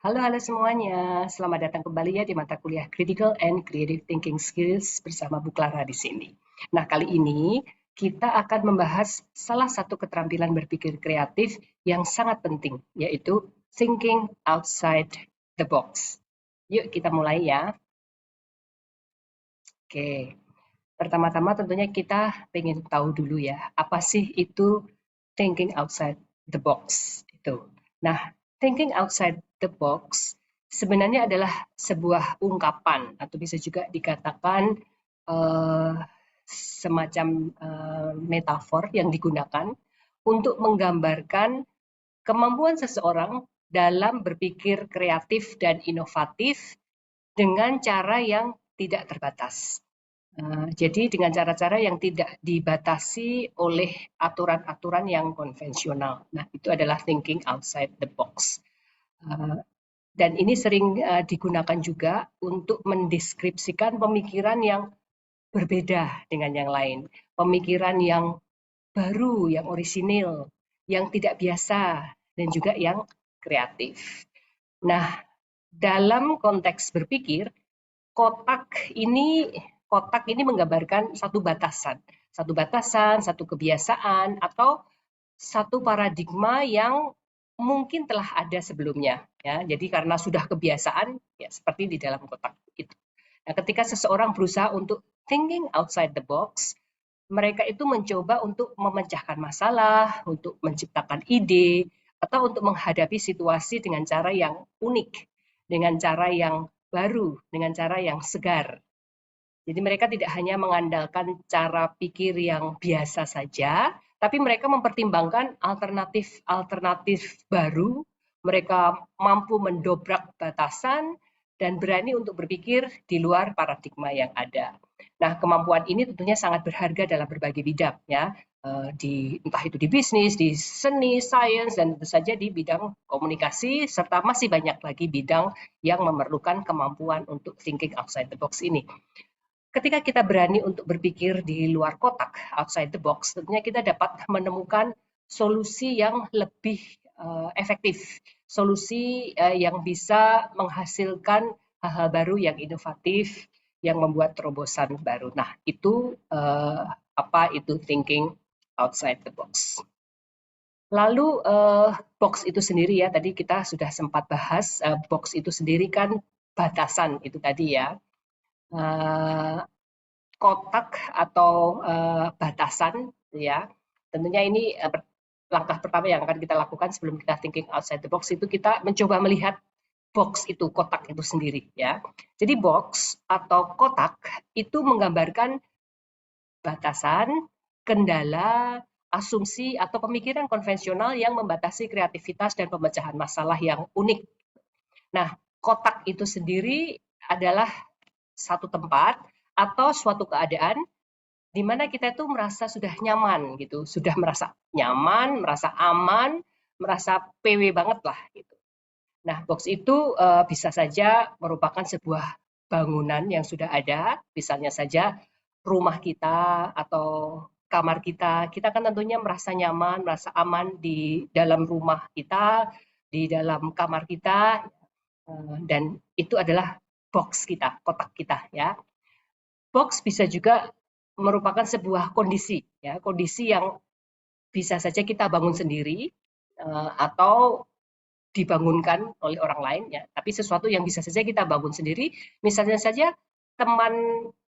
Halo semuanya, selamat datang kembali ya di mata kuliah Critical and Creative Thinking Skills bersama Bu Clara di sini. Nah, kali ini kita akan membahas salah satu keterampilan berpikir kreatif yang sangat penting, yaitu thinking outside the box. Yuk kita mulai ya. Oke, pertama-tama tentunya kita pengen tahu dulu ya, apa sih itu thinking outside the box itu. Nah, thinking outside the box sebenarnya adalah sebuah ungkapan atau bisa juga dikatakan eh, semacam metafor yang digunakan untuk menggambarkan kemampuan seseorang dalam berpikir kreatif dan inovatif dengan cara yang tidak terbatas. Jadi dengan cara-cara yang tidak dibatasi oleh aturan-aturan yang konvensional. Nah, itu adalah thinking outside the box. Dan ini sering digunakan juga untuk mendeskripsikan pemikiran yang berbeda dengan yang lain. Pemikiran yang baru, yang orisinil, yang tidak biasa, dan juga yang kreatif. Nah, dalam konteks berpikir, kotak ini menggambarkan satu batasan, satu kebiasaan atau satu paradigma yang mungkin telah ada sebelumnya ya. Jadi karena sudah kebiasaan ya seperti di dalam kotak itu. Nah, ketika seseorang berusaha untuk thinking outside the box, mereka itu mencoba untuk memecahkan masalah, untuk menciptakan ide, atau untuk menghadapi situasi dengan cara yang unik, dengan cara yang baru, dengan cara yang segar. Jadi mereka tidak hanya mengandalkan cara pikir yang biasa saja, tapi mereka mempertimbangkan alternatif-alternatif baru, mereka mampu mendobrak batasan, dan berani untuk berpikir di luar paradigma yang ada. Nah, kemampuan ini tentunya sangat berharga dalam berbagai bidang, ya, entah itu di bisnis, di seni, sains, dan tentu saja di bidang komunikasi, serta masih banyak lagi bidang yang memerlukan kemampuan untuk thinking outside the box ini. Ketika kita berani untuk berpikir di luar kotak, outside the box, tentunya kita dapat menemukan solusi yang lebih efektif, solusi yang bisa menghasilkan hal-hal baru yang inovatif, yang membuat terobosan baru. Nah, itu apa itu thinking outside the box. Lalu box itu sendiri ya, tadi kita sudah sempat bahas, box itu sendiri kan batasan itu tadi ya. Kotak atau batasan ya, tentunya ini langkah pertama yang akan kita lakukan sebelum kita thinking outside the box itu kita mencoba melihat box itu, kotak itu sendiri ya. Jadi box atau kotak itu menggambarkan batasan, kendala, asumsi atau pemikiran konvensional yang membatasi kreativitas dan pemecahan masalah yang unik. Nah, kotak itu sendiri adalah satu tempat atau suatu keadaan di mana kita itu merasa sudah nyaman gitu, sudah merasa nyaman, merasa aman, merasa PW banget lah gitu. Nah, box itu bisa saja merupakan sebuah bangunan yang sudah ada, misalnya saja rumah kita atau kamar kita. Kita kan tentunya merasa nyaman, merasa aman di dalam rumah kita, di dalam kamar kita, dan itu adalah box kita, kotak kita ya. Box bisa juga merupakan sebuah kondisi ya, kondisi yang bisa saja kita bangun sendiri atau dibangunkan oleh orang lain ya, tapi sesuatu yang bisa saja kita bangun sendiri, misalnya saja teman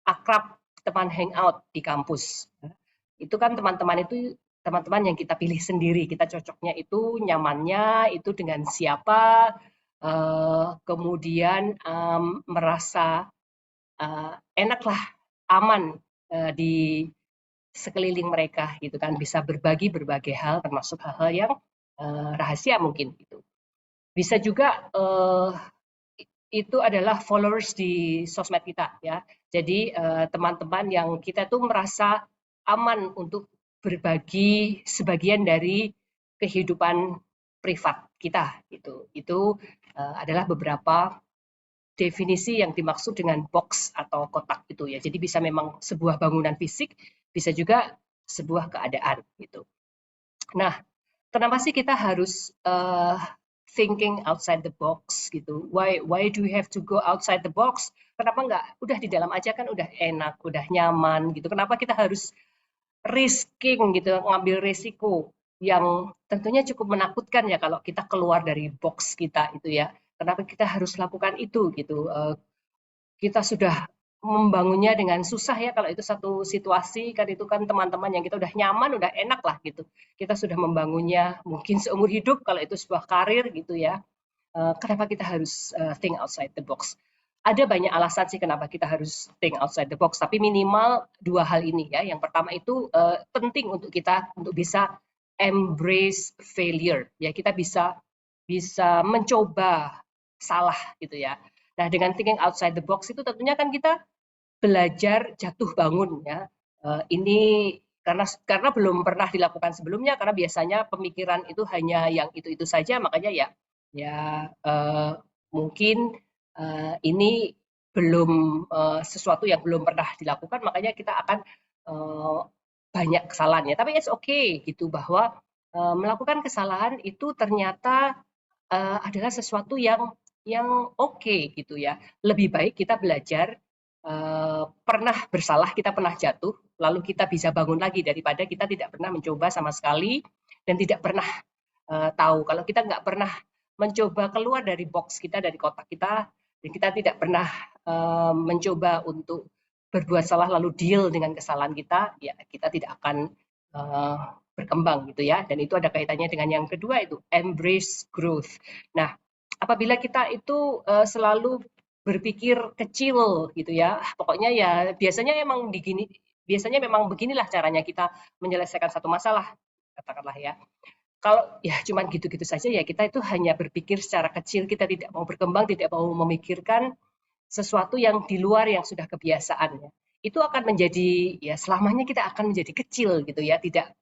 akrab, teman hangout di kampus. Itu kan teman-teman itu teman-teman yang kita pilih sendiri, kita cocoknya itu nyamannya itu dengan siapa, kemudian merasa enaklah, aman di sekeliling mereka gitu kan, bisa berbagi berbagai hal termasuk hal-hal yang rahasia mungkin gitu. Bisa juga itu adalah followers di sosmed kita ya. Jadi teman-teman yang kita tuh merasa aman untuk berbagi sebagian dari kehidupan privat kita gitu. Itu adalah beberapa definisi yang dimaksud dengan box atau kotak itu ya. Jadi bisa memang sebuah bangunan fisik, bisa juga sebuah keadaan gitu. Nah, kenapa sih kita harus thinking outside the box gitu. Why do you have to go outside the box? Kenapa nggak udah di dalam aja kan udah enak, udah nyaman gitu. Kenapa kita harus risking gitu, ngambil risiko yang tentunya cukup menakutkan ya kalau kita keluar dari box kita itu ya. Kenapa kita harus lakukan itu gitu? Kita sudah membangunnya dengan susah ya kalau itu satu situasi kan itu kan teman-teman yang kita udah nyaman, udah enak lah gitu. Kita sudah membangunnya mungkin seumur hidup kalau itu sebuah karir gitu ya. Kenapa kita harus think outside the box? Ada banyak alasan sih kenapa kita harus think outside the box, tapi minimal dua hal ini ya. Yang pertama itu penting untuk kita untuk bisa embrace failure ya. Kita bisa mencoba salah gitu ya. Nah, dengan thinking outside the box itu tentunya kan kita belajar jatuh bangun ya. Ini karena belum pernah dilakukan sebelumnya, karena biasanya pemikiran itu hanya yang itu saja, makanya mungkin ini belum sesuatu yang belum pernah dilakukan, makanya kita akan banyak kesalahannya. Tapi it's okay gitu bahwa melakukan kesalahan itu ternyata adalah sesuatu yang oke gitu ya. Lebih baik kita belajar pernah bersalah, kita pernah jatuh, lalu kita bisa bangun lagi daripada kita tidak pernah mencoba sama sekali dan tidak pernah tahu. Kalau kita nggak pernah mencoba keluar dari box kita, dari kotak kita, dan kita tidak pernah mencoba untuk berbuat salah lalu deal dengan kesalahan kita, ya kita tidak akan berkembang gitu ya. Dan itu ada kaitannya dengan yang kedua itu embrace growth. Nah, apabila kita itu selalu berpikir kecil gitu ya, pokoknya ya biasanya memang beginilah caranya kita menyelesaikan satu masalah, katakanlah ya. Kalau ya cuman gitu-gitu saja ya kita itu hanya berpikir secara kecil, kita tidak mau berkembang, tidak mau memikirkan sesuatu yang di luar yang sudah kebiasaan ya. Itu akan menjadi ya selamanya kita akan menjadi kecil gitu ya, tidak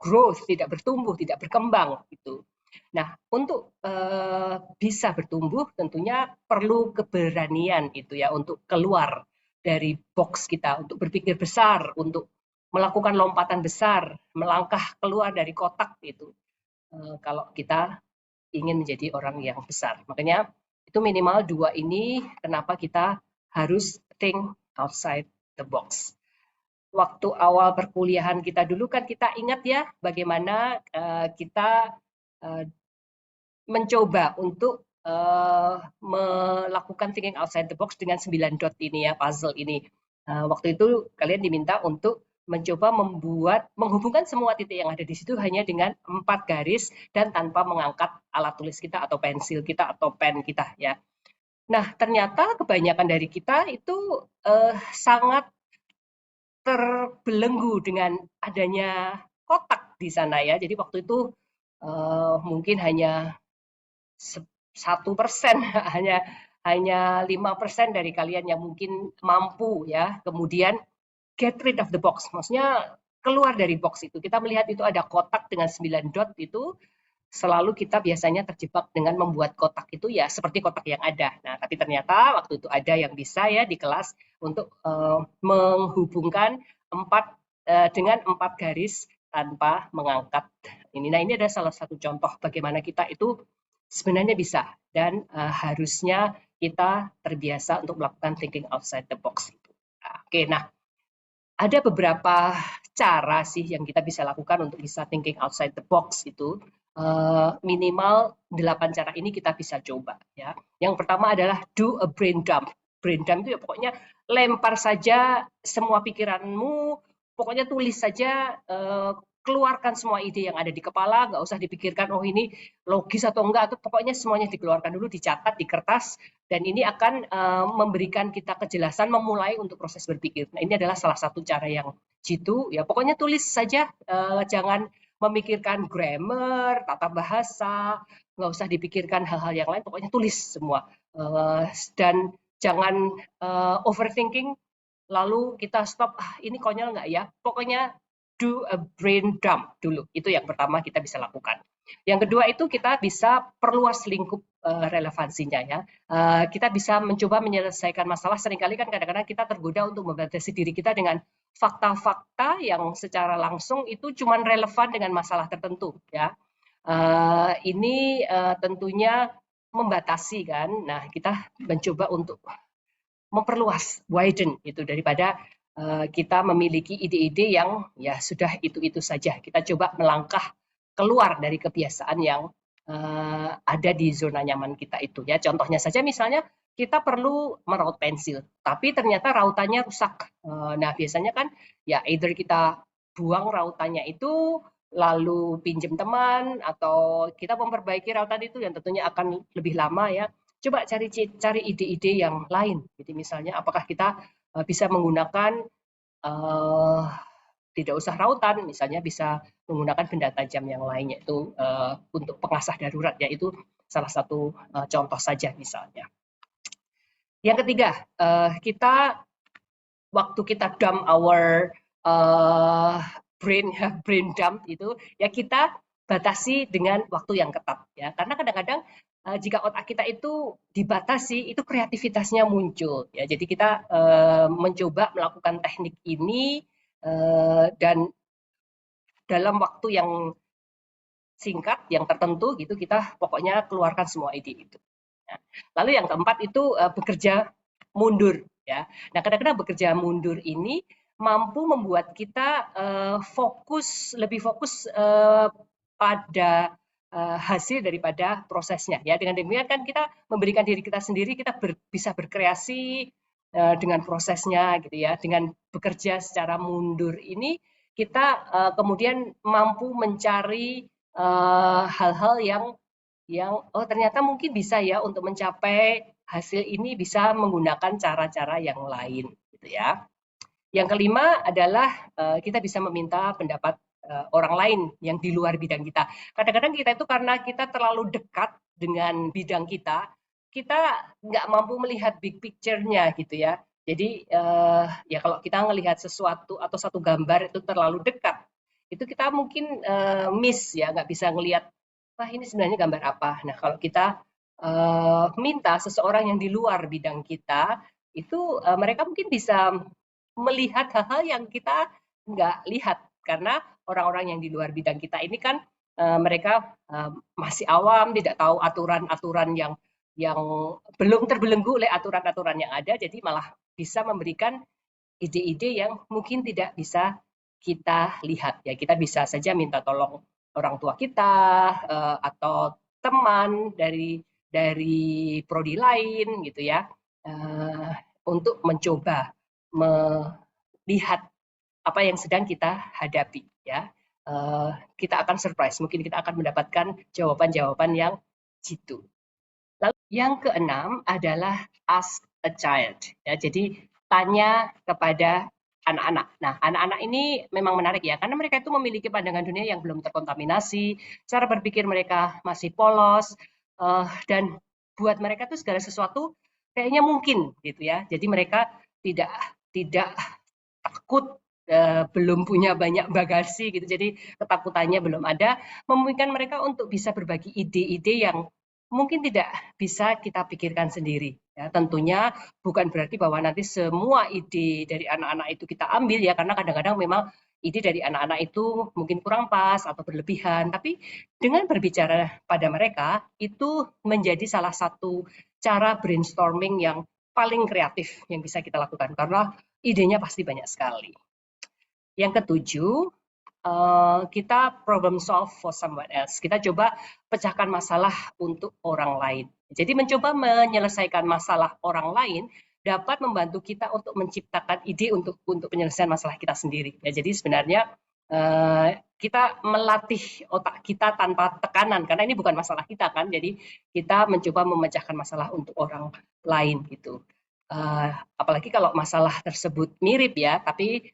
growth, tidak bertumbuh, tidak berkembang gitu. Nah, untuk bisa bertumbuh tentunya perlu keberanian itu ya untuk keluar dari box kita, untuk berpikir besar, untuk melakukan lompatan besar, melangkah keluar dari kotak itu. Kalau kita ingin menjadi orang yang besar. Makanya itu minimal dua ini kenapa kita harus think outside the box. Waktu awal perkuliahan kita dulu kan kita ingat ya bagaimana kita mencoba untuk melakukan thinking outside the box dengan 9 dot ini ya, puzzle ini. Waktu itu kalian diminta untuk mencoba menghubungkan semua titik yang ada di situ hanya dengan 4 garis dan tanpa mengangkat alat tulis kita atau pensil kita atau pen kita ya. Nah, ternyata kebanyakan dari kita itu sangat terbelenggu dengan adanya kotak di sana ya. Jadi waktu itu mungkin hanya 1%, hanya 5% dari kalian yang mungkin mampu ya kemudian get rid of the box, maksudnya keluar dari box itu. Kita melihat itu ada kotak dengan 9 dot itu, selalu kita biasanya terjebak dengan membuat kotak itu ya seperti kotak yang ada. Nah, tapi ternyata waktu itu ada yang bisa ya di kelas untuk menghubungkan dengan 4 garis tanpa mengangkat ini. Nah, ini adalah salah satu contoh bagaimana kita itu sebenarnya bisa dan harusnya kita terbiasa untuk melakukan thinking outside the box. Oke, nah ada beberapa cara sih yang kita bisa lakukan untuk bisa thinking outside the box itu. Minimal 8 cara ini kita bisa coba ya. Yang pertama adalah do a brain dump. Brain dump itu ya pokoknya lempar saja semua pikiranmu, pokoknya tulis saja, keluarkan semua ide yang ada di kepala, nggak usah dipikirkan oh ini logis atau enggak, atau pokoknya semuanya dikeluarkan dulu, dicatat di kertas, dan ini akan memberikan kita kejelasan memulai untuk proses berpikir. Nah, ini adalah salah satu cara yang jitu ya, pokoknya tulis saja, jangan memikirkan grammar, tata bahasa, nggak usah dipikirkan hal-hal yang lain, pokoknya tulis semua. Dan jangan overthinking, lalu kita stop, ini konyol nggak ya? Pokoknya do a brain dump dulu. Itu yang pertama kita bisa lakukan. Yang kedua itu kita bisa perluas lingkup relevansinya ya. Kita bisa mencoba menyelesaikan masalah. Seringkali kan kadang-kadang kita tergoda untuk membatasi diri kita dengan fakta-fakta yang secara langsung itu cuma relevan dengan masalah tertentu ya. Ini tentunya membatasi kan. Nah, kita mencoba untuk memperluas, widen itu daripada kita memiliki ide-ide yang ya sudah itu saja. Kita coba melangkah keluar dari kebiasaan yang ada di zona nyaman kita itu ya. Contohnya saja misalnya kita perlu meraut pensil, tapi ternyata rautannya rusak. Nah, biasanya kan ya either kita buang rautannya itu lalu pinjam teman atau kita memperbaiki rautan itu yang tentunya akan lebih lama ya. Coba cari ide-ide yang lain. Jadi misalnya apakah kita bisa menggunakan tidak usah rautan, misalnya bisa menggunakan benda tajam yang lainnya itu untuk pengasah darurat ya, itu salah satu contoh saja misalnya. Yang ketiga, kita waktu kita dump our brain dump itu ya kita batasi dengan waktu yang ketat ya, karena kadang-kadang jika otak kita itu dibatasi itu kreativitasnya muncul ya. Jadi kita mencoba melakukan teknik ini dan dalam waktu yang singkat yang tertentu gitu kita pokoknya keluarkan semua ide itu. Nah, lalu yang keempat itu bekerja mundur ya. Nah, kadang-kadang bekerja mundur ini mampu membuat kita lebih fokus pada hasil daripada prosesnya ya. Dengan demikian kan kita memberikan diri kita sendiri, kita bisa berkreasi dengan prosesnya gitu ya. Dengan bekerja secara mundur ini kita kemudian mampu mencari hal-hal yang oh ternyata mungkin bisa ya untuk mencapai hasil ini bisa menggunakan cara-cara yang lain gitu ya. Yang kelima adalah kita bisa meminta pendapat orang lain yang di luar bidang kita. Kadang-kadang kita itu karena kita terlalu dekat dengan bidang kita nggak mampu melihat big picture-nya gitu ya. Jadi ya kalau kita melihat sesuatu atau satu gambar itu terlalu dekat, itu kita mungkin miss ya, nggak bisa ngelihat wah ini sebenarnya gambar apa. Nah kalau kita minta seseorang yang di luar bidang kita, itu mereka mungkin bisa melihat hal-hal yang kita nggak lihat karena orang-orang yang di luar bidang kita ini kan mereka masih awam, tidak tahu aturan-aturan yang belum terbelenggu oleh aturan-aturan yang ada, jadi malah bisa memberikan ide-ide yang mungkin tidak bisa kita lihat ya. Kita bisa saja minta tolong orang tua kita atau teman dari prodi lain gitu ya untuk mencoba melihat apa yang sedang kita hadapi ya. Kita akan surprise, mungkin kita akan mendapatkan jawaban-jawaban yang jitu. Lalu yang keenam adalah ask a child ya. Jadi tanya kepada anak-anak. Nah, anak-anak ini memang menarik ya, karena mereka itu memiliki pandangan dunia yang belum terkontaminasi, cara berpikir mereka masih polos, dan buat mereka tuh segala sesuatu kayaknya mungkin gitu ya. Jadi mereka tidak tidak takut belum punya banyak bagasi gitu, jadi ketakutannya belum ada, memungkinkan mereka untuk bisa berbagi ide-ide yang mungkin tidak bisa kita pikirkan sendiri. Ya, tentunya bukan berarti bahwa nanti semua ide dari anak-anak itu kita ambil ya, karena kadang-kadang memang ide dari anak-anak itu mungkin kurang pas atau berlebihan, tapi dengan berbicara pada mereka itu menjadi salah satu cara brainstorming yang paling kreatif yang bisa kita lakukan, karena idenya pasti banyak sekali. Yang ketujuh, kita problem solve for someone else. Kita coba pecahkan masalah untuk orang lain. Jadi mencoba menyelesaikan masalah orang lain dapat membantu kita untuk menciptakan ide untuk penyelesaian masalah kita sendiri. Ya, jadi sebenarnya kita melatih otak kita tanpa tekanan karena ini bukan masalah kita kan. Jadi kita mencoba memecahkan masalah untuk orang lain gitu. Apalagi kalau masalah tersebut mirip ya, tapi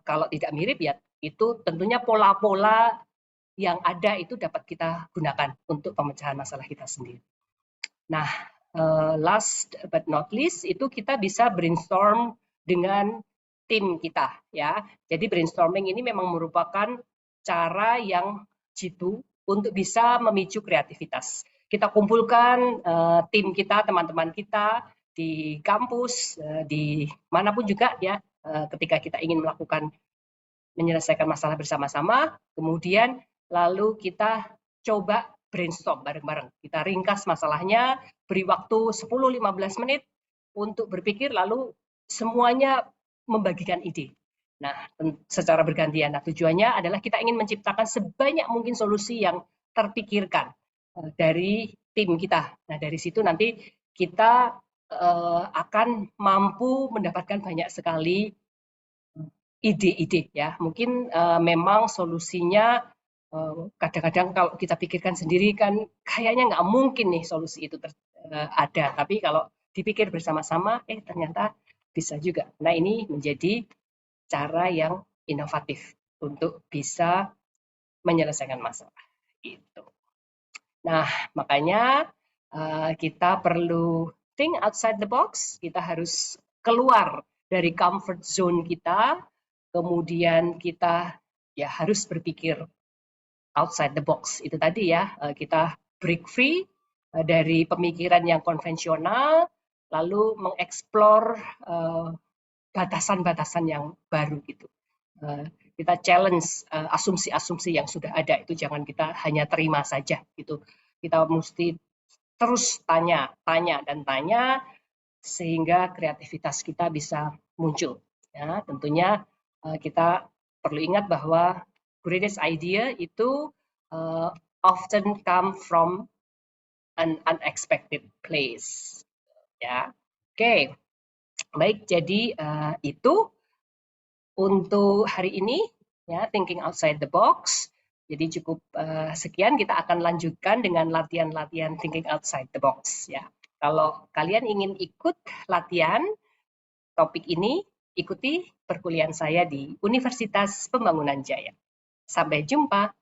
kalau tidak mirip ya itu tentunya pola-pola yang ada itu dapat kita gunakan untuk pemecahan masalah kita sendiri. Nah, last but not least itu kita bisa brainstorm dengan tim kita ya. Jadi brainstorming ini memang merupakan cara yang jitu untuk bisa memicu kreativitas. Kita kumpulkan tim kita, teman-teman kita di kampus, di manapun juga ya, ketika kita ingin menyelesaikan masalah bersama-sama, kemudian lalu kita coba brainstorm bareng-bareng. Kita ringkas masalahnya, beri waktu 10-15 menit untuk berpikir, lalu semuanya membagikan ide. Nah, secara bergantian. Nah, tujuannya adalah kita ingin menciptakan sebanyak mungkin solusi yang terpikirkan dari tim kita. Nah, dari situ nanti kita akan mampu mendapatkan banyak sekali ide-ide ya. Mungkin memang solusinya kadang-kadang kalau kita pikirkan sendiri kan kayaknya nggak mungkin nih solusi itu ada. Tapi kalau dipikir bersama-sama, ternyata bisa juga. Nah, ini menjadi cara yang inovatif untuk bisa menyelesaikan masalah. Gitu. Nah, makanya kita perlu think outside the box, kita harus keluar dari comfort zone kita, kemudian kita ya harus berpikir outside the box. Itu tadi ya, kita break free dari pemikiran yang konvensional, lalu mengeksplor batasan-batasan yang baru gitu. Kita challenge asumsi-asumsi yang sudah ada, itu jangan kita hanya terima saja gitu. Kita mesti terus tanya dan tanya sehingga kreativitas kita bisa muncul. Ya, tentunya kita perlu ingat bahwa greatest idea itu often come from an unexpected place. Ya, oke. Baik, jadi itu untuk hari ini ya, thinking outside the box. Jadi cukup sekian, kita akan lanjutkan dengan latihan-latihan thinking outside the box ya. Kalau kalian ingin ikut latihan topik ini, ikuti perkuliahan saya di Universitas Pembangunan Jaya. Sampai jumpa.